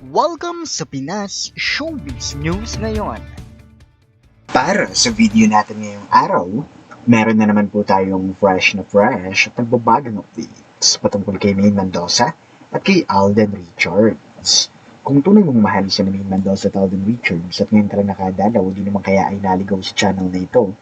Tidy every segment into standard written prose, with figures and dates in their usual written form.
Welcome sa Pinas Showbiz News ngayon. Para sa video natin ngayong araw, meron na naman po tayong fresh at nagbabagang updates patungkol kay Maine Mendoza at kay Alden Richards. Kung tunay mong mahal si Maine Mendoza at Alden Richards at ngayon ka lang nakadalaw, di naman kaya ay naligaw sa channel na ito,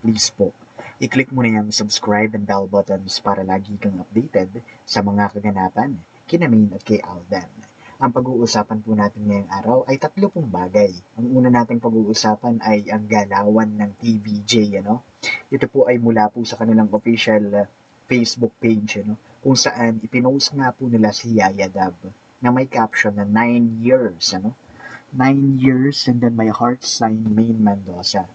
please po, i-click mo na yung subscribe and bell buttons para lagi kang updated sa mga kaganapan kina Maine at kay Alden. Ang pag-uusapan po natin ngayong araw ay 3 pong bagay. Ang una nating pag-uusapan ay ang galawan ng TVJ. Ito po ay mula po sa kanilang official Facebook page, kung saan ipinost nga po nila si Yaya Dab na may caption na 9 years. 9 years and then my heart sign Maine Mendoza.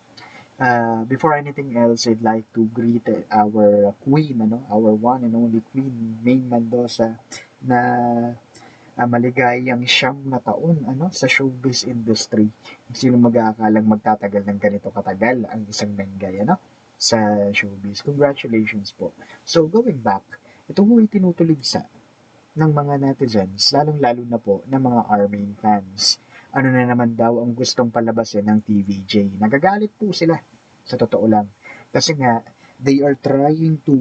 Before anything else, I'd like to greet our queen, our one and only queen, Maine Mendoza, na maligayang 9 na taon sa showbiz industry. Sino mag-aakalang magtatagal ng ganito katagal ang isang menggay sa showbiz. Congratulations po. So going back, ito po ay tinutuligsa ng mga netizens, lalong-lalo na po ng mga Armin fans. Ano na naman daw ang gustong palabasin ng TVJ? Nagagalit po sila, sa totoo lang. Kasi nga, they are trying to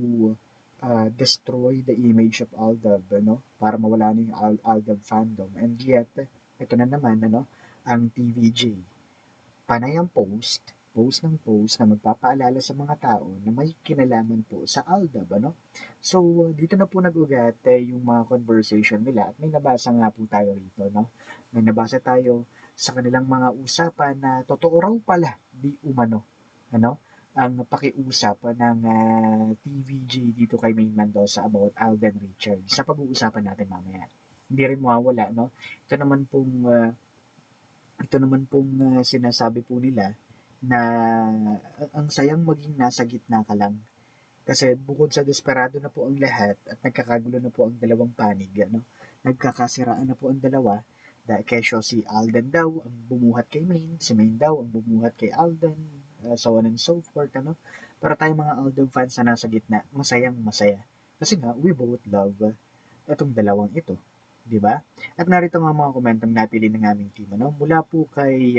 destroy the image of Aldab, para mawala na yung Aldab fandom. And yet, ito na naman, ang TVJ. Panay ang post na magpapaalala sa mga tao na may kinalaman po sa Aldab, So, dito na po nag-ugat yung mga conversation nila at may nabasa nga po tayo rito, May nabasa tayo sa kanilang mga usapan na totoo raw pala, di umano, ang pakiusap ng TVJ dito kay Maine Mendoza about Alden Richards sa pag-uusapan natin mamaya. Hindi rin mawawala, Ito naman pong sinasabi po nila na ang sayang maging nasa gitna ka lang. Kasi bukod sa desperado na po ang lahat at nagkakagulo na po ang dalawang panig, nagkakasiraan na po ang dalawa, dahil kesyo si Alden daw ang bumuhat kay Maine, si Maine daw ang bumuhat kay Alden, so on and so forth, Para tayong mga Alden fans na nasa gitna, masayang masaya. Kasi nga, we both love itong dalawang ito, di ba? At narito nga mga komentong napili ng aming team, mula po kay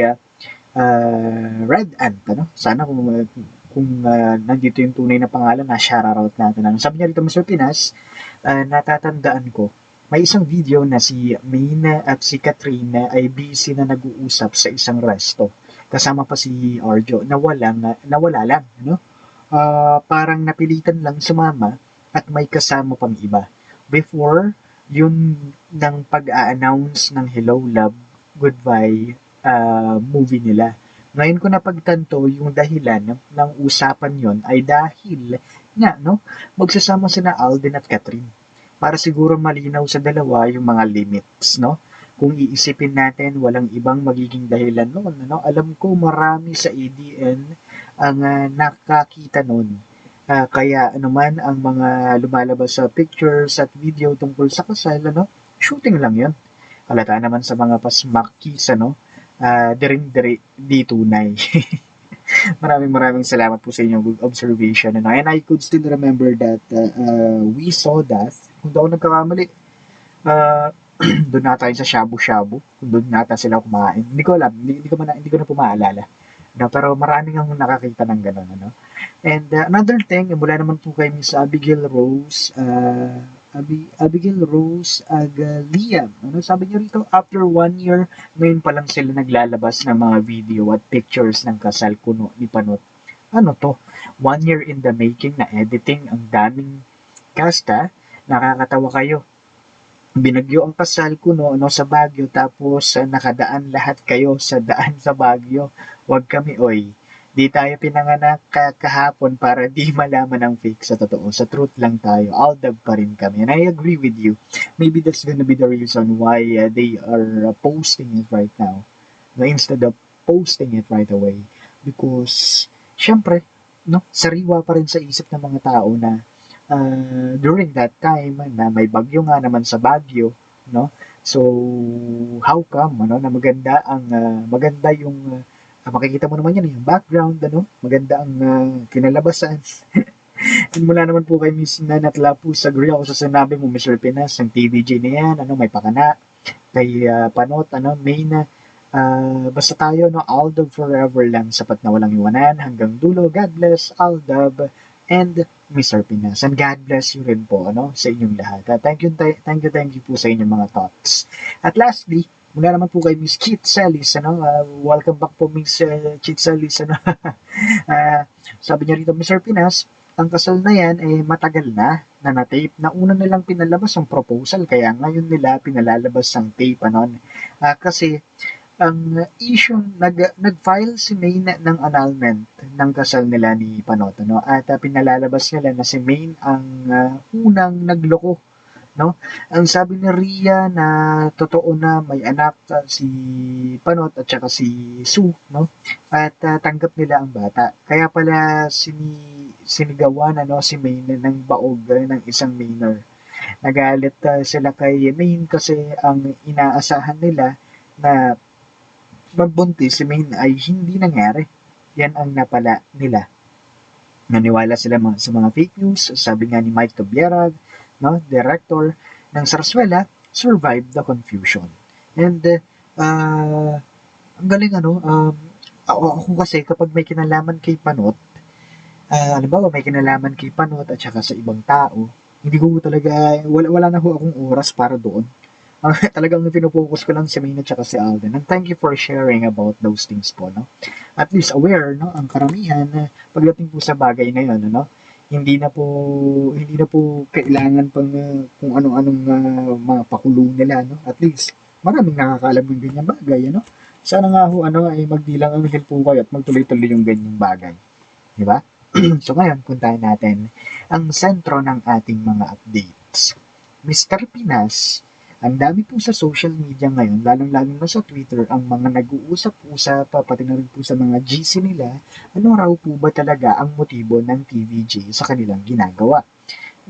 Red Ant, Sana kung nandito yung tunay na pangalan, na shoutout natin. Sabi niya rito, Mr. Pinas, natatandaan ko, may isang video na si Maine at si Katrina ay busy na nag-uusap sa isang resto. Kasama pa si Arjo, nawala lang, parang napilitan lang sumama at may kasama pang iba. Before, yun ng pag-a-announce ng Hello Love, Goodbye movie nila. Ngayon ko napagtanto yung dahilan ng usapan yon ay dahil nga, magsasama sina Alden at Catherine. Para siguro malinaw sa dalawa yung mga limits, Kung iisipin natin, walang ibang magiging dahilan noon, Alam ko marami sa ADN ang nakakita noon. Kaya anuman ang mga lumalabas sa pictures at video tungkol sa kasal, shooting lang yun. Halata naman sa mga pasmakis, diring-diri, di tunay. Maraming salamat po sa inyong good observation. And I could still remember that we saw that, kung daw nagkakamali, doon na tayo sa shabu-shabu, kung doon nata sila kumain. Hindi ko alam, hindi ko na po maalala. Pero maraming ang nakakita ng gano'n. And another thing, mula naman po kay Miss Abigail Rose, Abigail Rose Agaliam. Sabi niyo rito, after 1 year, ngayon pa lang sila naglalabas ng mga video at pictures ng kasal kuno ni Panot. Ano to? 1 year in the making na editing, ang daming casta. Nakakatawa kayo. Binagyo ang kasal kuno sa Baguio, tapos nakadaan lahat kayo sa daan sa Baguio. Huwag kami, oy. Di tayo pinanganak kahapon para di malaman ang fake sa totoo. Sa truth lang tayo. Aldab pa rin kami. And I agree with you. Maybe that's gonna be the reason why they are posting it right now. Instead of posting it right away. Because, syempre, sariwa pa rin sa isip ng mga tao na during that time na may bagyo nga naman sa Baguio, So, how come, na maganda yung makikita mo naman yan, yung background, maganda ang kinalabasan. And mula naman po kay Miss Nanat Lapus, agree ako sa sinabi mo, Mr. Pinas, ang TVJ na yan, may pakana, kay Panot, Main, basta tayo, Aldab forever lang, sapat na walang iwanan, hanggang dulo, God bless, Aldab, and Mr. Pinas. And God bless you rin po, sa inyong lahat. Thank you po sa inyong mga thoughts. At lastly, mula naman po kay Miss Chitzelis, welcome back po Miss Chitzelis, sabi niya rito, Mr. Pinas, ang kasal na yan matagal na na-tape. Nauna nilang pinalabas ang proposal, kaya ngayon nila pinalalabas ang tape, kasi ang issue, nag-file si Main ng annulment ng kasal nila ni Panot, at pinalalabas nila na si Main ang unang nagloko, ang sabi ni Ria na totoo na may anak si Panot at saka si Sue, at tanggap nila ang bata. Kaya pala sinigawan si Main ng baog ng isang minor. Nagalit sila kay Main kasi ang inaasahan nila na magbuntis si Main ay hindi nangyari. Yan ang napala nila. Naniwala sila sa mga fake news. Sabi nga ni Mike Tobierad, director ng Sarsuela, survived the confusion. And ang galing ako kasi kapag may kinalaman kay Panot, halimbawa may kinalaman kay Panot at saka sa ibang tao, hindi ko talaga, wala na ho akong oras para doon. Talagang pinofocus ko lang si Main at saka si Alden. And thank you for sharing about those things po, At least aware, ang karamihan pagdating po sa bagay na yun, hindi na po kailangan pang kung anong-anong mga pakulong nila, At least maraming nakakaalam ng ganyang bagay, Sana nga ho ay magdilang ang hil po kayo at magtuloy-tuloy yung ganyang bagay. Di ba? So ngayon, puntahan natin ang sentro ng ating mga updates. Mr. Pinas, ang dami po sa social media ngayon, lalong-lalo na sa Twitter, ang mga nag-uusap-usap, pati na rin po sa mga GC nila, ano raw po ba talaga ang motibo ng TVJ sa kanilang ginagawa.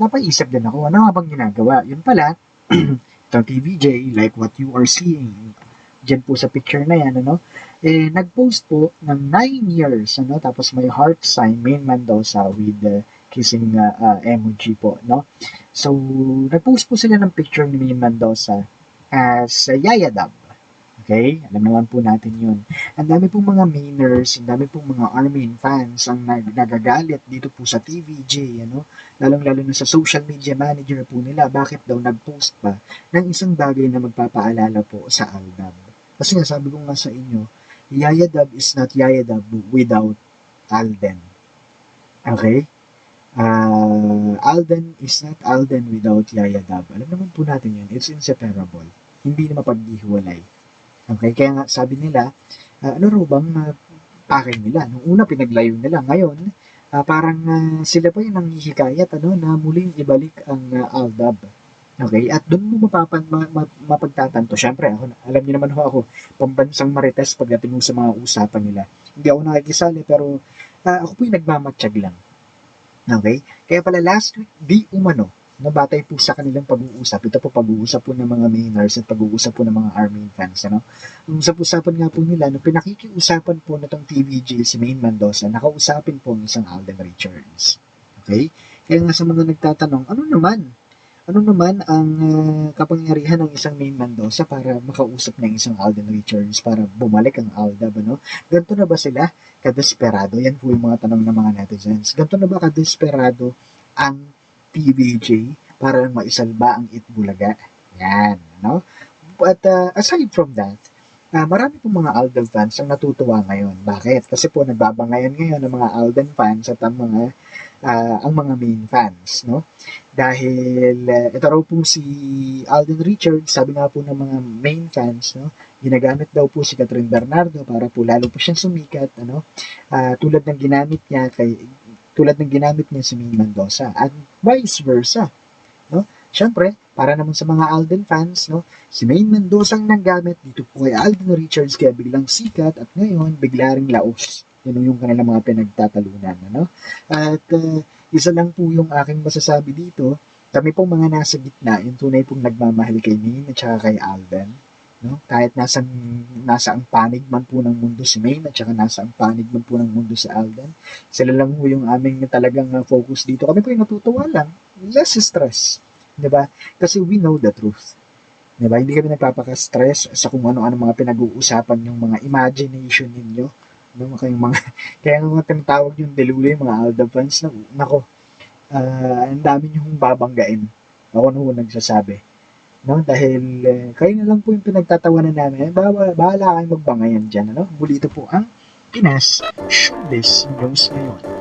Napaisip din ako, ano nga bang ginagawa? Yun pala, itong TVJ, like what you are seeing, dyan po sa picture na yan, nag-post po ng 9 years, tapos may heart sign, Main Mendoza with kissing emoji po, So, nag-post po sila ng picture ni Main Mendoza as Yaya Dub. Okay? Alam naman po natin yun. Ang dami pong mga Mainers, ang dami pong mga Armin fans ang nagagalit dito po sa TVJ, lalong-lalo na sa social media manager po nila, bakit daw nag-post pa ng isang bagay na magpapaalala po sa Aldab. Kasi nga, sabi ko nga sa inyo, Yaya Dub is not Yaya Dub without Alden. Okay? Alden is not Alden without Yaya Dub. Alam naman po natin yun. It's inseparable. Hindi na mapaghihiwalay. Okay? Kaya nga, sabi nila, ano raw bang pake nila? Nung una, pinaglayo nila. Ngayon, parang sila pa yung nanghihikayat na muling ibalik ang Aldab. Okay? At doon mo mapagtatanto. Siyempre, alam niyo naman ako, pambansang marites pagdating mo sa mga usapan nila. Hindi ako nakikisali, pero ako po yung nagmamatsyag lang. Okay? Kaya pala last week, di umano, nabatay po sa kanilang pag-uusap. Ito po pag-uusap po ng mga Mainers at pag-uusap po ng mga Armin fans. Ang usap-usapan nga po nila, nung pinakikiusapan po na itong TVJ si Main Mendoza, nakausapin po ng isang Alden Richards. Okay? Kaya nga sa mga nagtatanong, ano naman ang kapangyarihan ng isang Main Mendoza para makausap ng isang Alden Richards para bumalik ang Aldab, Ganto na ba sila kadesperado? Yan po yung mga tanong ng mga netizens. Ganto na ba kadesperado ang TVJ para maisalba ang Itbulaga? Yan, But aside from that, marami pong mga Alden fans ang natutuwa ngayon. Bakit? Kasi po nagbabangayan ngayon ng mga Alden fans at ang mga Main fans, Dahil ito raw po si Alden Richards, sabi nga po ng mga Main fans, ginagamit daw po si Catherine Bernardo para po lalo po siyang sumikat, tulad ng ginamit niya si Main Mendoza at vice versa, Siyempre, para naman sa mga Alden fans, si Main Mendoza ang nanggamit dito po kay Alden Richards kaya biglang sikat at ngayon bigla ring laos. Yun yung kanilang mga pinagtatalunan. At isa lang po yung aking masasabi dito, kami pong mga nasa gitna, yung tunay pong nagmamahal kay Main at saka kay Alden. Kahit nasa ang panig man po ng mundo si Main at saka nasa ang panig man po ng mundo si Alden, sila lang po yung aming talagang focus dito. Kami po yung natutuwa lang, less stress. Diba? Kasi we know the truth. Diba? Hindi kami nagpapaka-stress sa kung ano-ano mga pinag-uusapan yung mga imagination ninyo. No? Kayong mga, kaya nga tinatawag yung delulu yung mga Alda fans na, nako, ang dami nyo hong babanggain. Ako na ho nagsasabi. No? Dahil kayo na lang po yung pinagtatawanan namin. Bahala kayong magbangayan dyan. Ano? Muli ito po ang Pinas Showbiz News ngayon.